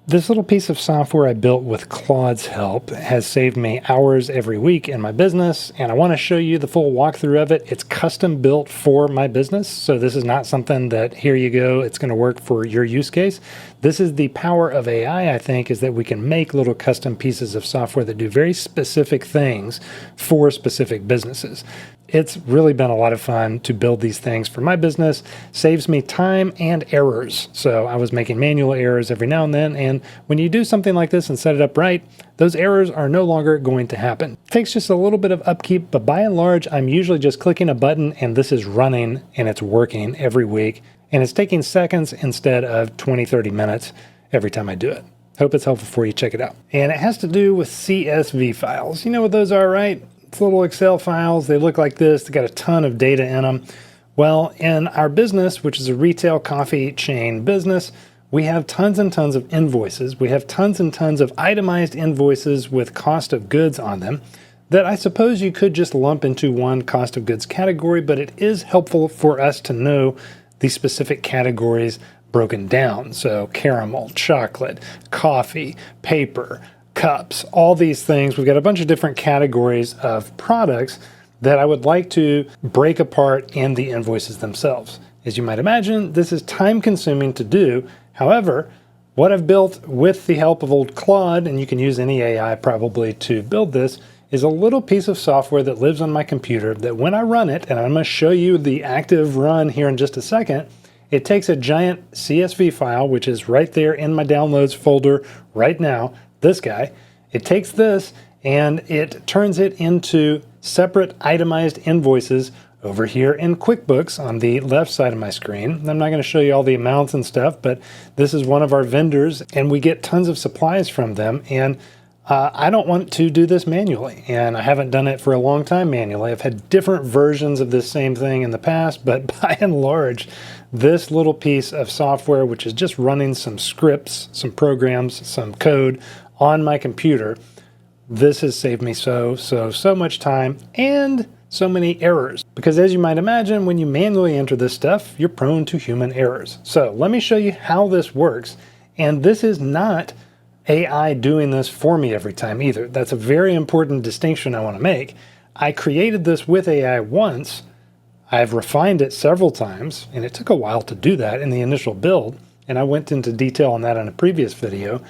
This little piece of software I built with Claude's help has saved me hours every week in my business, and I want to show you the full walkthrough of it. It's custom built for my business, so this is not something that, here you go, it's going to work for your use case. This is the power of AI, I think, is that we can make little custom pieces of software that do very specific things for specific businesses. It's really been a lot of fun to build these things for my business. Saves me time and errors. So I was making manual errors every now and then, and when you do something like this and set it up right, those errors are no longer going to happen. It takes just a little bit of upkeep, but by and large, I'm usually just clicking a button and this is running and it's working every week. And it's taking seconds instead of 20, 30 minutes every time I do it. Hope it's helpful for you. Check it out. And it has to do with CSV files. You know what those are, right? It's little Excel files. They look like this. They got a ton of data in them. Well, in our business, which is a retail coffee chain business, we have tons and tons of invoices. We have tons and tons of itemized invoices with cost of goods on them that I suppose you could just lump into one cost of goods category, but it is helpful for us to know the specific categories broken down. So caramel, chocolate, coffee, paper, cups, all these things. We've got a bunch of different categories of products that I would like to break apart in the invoices themselves. As you might imagine, this is time consuming to do. However, what I've built with the help of old Claude, and you can use any AI probably to build this, is a little piece of software that lives on my computer that when I run it, and I'm going to show you the active run here in just a second, it takes a giant CSV file, which is right there in my downloads folder right now, this guy. It takes this and it turns it into separate itemized invoices over here in QuickBooks on the left side of my screen. I'm not going to show you all the amounts and stuff, but this is one of our vendors and we get tons of supplies from them. And I don't want to do this manually, and I haven't done it for a long time manually. I've had different versions of this same thing in the past, but by and large, this little piece of software, which is just running some scripts, some programs, some code on my computer, this has saved me so much time and so many errors. Because as you might imagine, when you manually enter this stuff, you're prone to human errors. So let me show you how this works. And this is not AI doing this for me every time either. That's a very important distinction I want to make. I created this with AI once. I've refined it several times, and it took a while to do that in the initial build, and I went into detail on that in a previous video.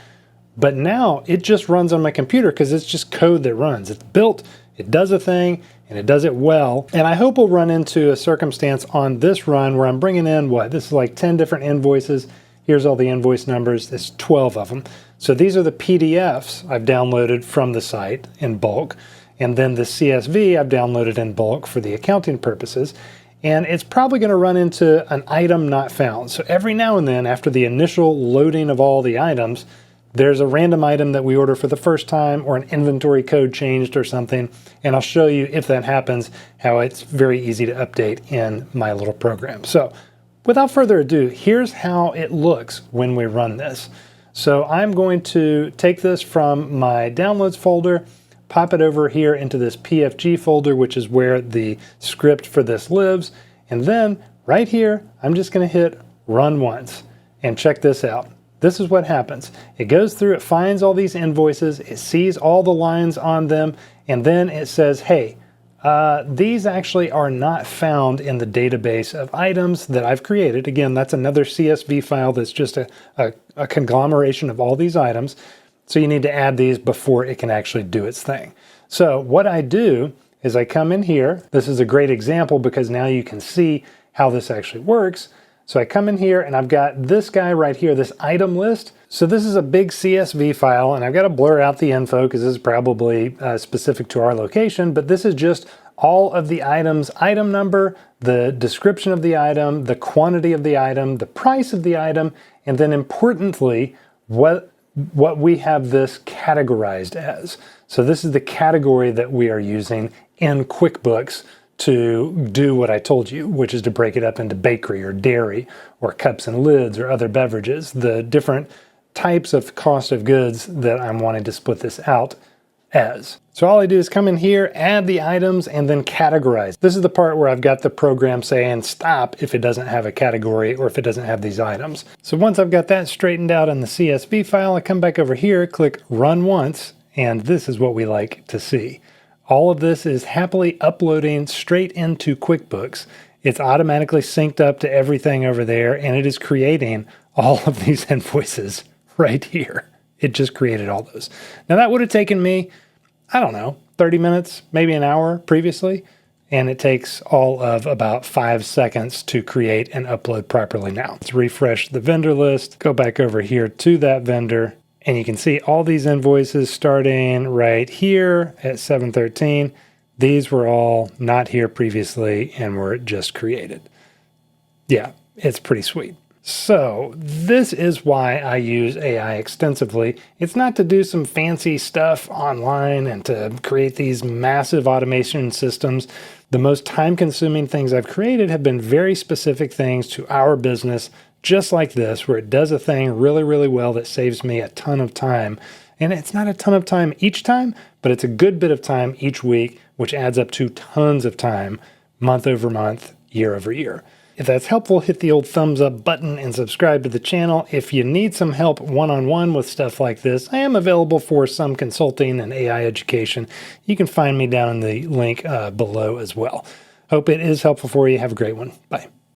But now it just runs on my computer because it's just code that runs. It's built, it does a thing, and it does it well. And I hope we'll run into a circumstance on this run where I'm bringing in, this is like 10 different invoices. Here's all the invoice numbers. There's 12 of them. So these are the PDFs I've downloaded from the site in bulk. And then the CSV I've downloaded in bulk for the accounting purposes. And it's probably going to run into an item not found. So every now and then, after the initial loading of all the items, there's a random item that we order for the first time or an inventory code changed or something. And I'll show you, if that happens, how it's very easy to update in my little program. So without further ado, here's how it looks when we run this. So I'm going to take this from my downloads folder, pop it over here into this PFG folder, which is where the script for this lives. And then right here, I'm just going to hit run once and check this out. This is what happens. It goes through, it finds all these invoices, it sees all the lines on them, and then it says, hey, these actually are not found in the database of items that I've created. Again, that's another CSV file that's just a conglomeration of all these items. So you need to add these before it can actually do its thing. So what I do is I come in here. This is a great example because now you can see how this actually works. So I come in here and I've got this guy right here, this item list. So this is a big CSV file and I've got to blur out the info because this is probably specific to our location, but this is just all of the items, item number, the description of the item, the quantity of the item, the price of the item, and then importantly, what we have this categorized as. So this is the category that we are using in QuickBooks to do what I told you, which is to break it up into bakery or dairy or cups and lids or other beverages, the different types of cost of goods that I'm wanting to split this out as. So all I do is come in here, add the items, and then categorize. This is the part where I've got the program saying stop if it doesn't have a category or if it doesn't have these items. So once I've got that straightened out in the CSV file, I come back over here, click run once, and this is what we like to see. All of this is happily uploading straight into QuickBooks. It's automatically synced up to everything over there, and it is creating all of these invoices right here. It just created all those. Now that would have taken me, I don't know, 30 minutes, maybe an hour previously, and it takes all of about 5 seconds to create and upload properly now. Let's refresh the vendor list, go back over here to that vendor, and you can see all these invoices starting right here at 7/13. These were all not here previously and were just created. Yeah, it's pretty sweet. So this is why I use AI extensively. It's not to do some fancy stuff online and to create these massive automation systems. The most time-consuming things I've created have been very specific things to our business, just like this, where it does a thing really, really well that saves me a ton of time. And it's not a ton of time each time, but it's a good bit of time each week, which adds up to tons of time, month over month, year over year. If that's helpful, hit the old thumbs up button and subscribe to the channel. If you need some help one-on-one with stuff like this, I am available for some consulting and AI education. You can find me down in the link below as well. Hope it is helpful for you. Have a great one. Bye.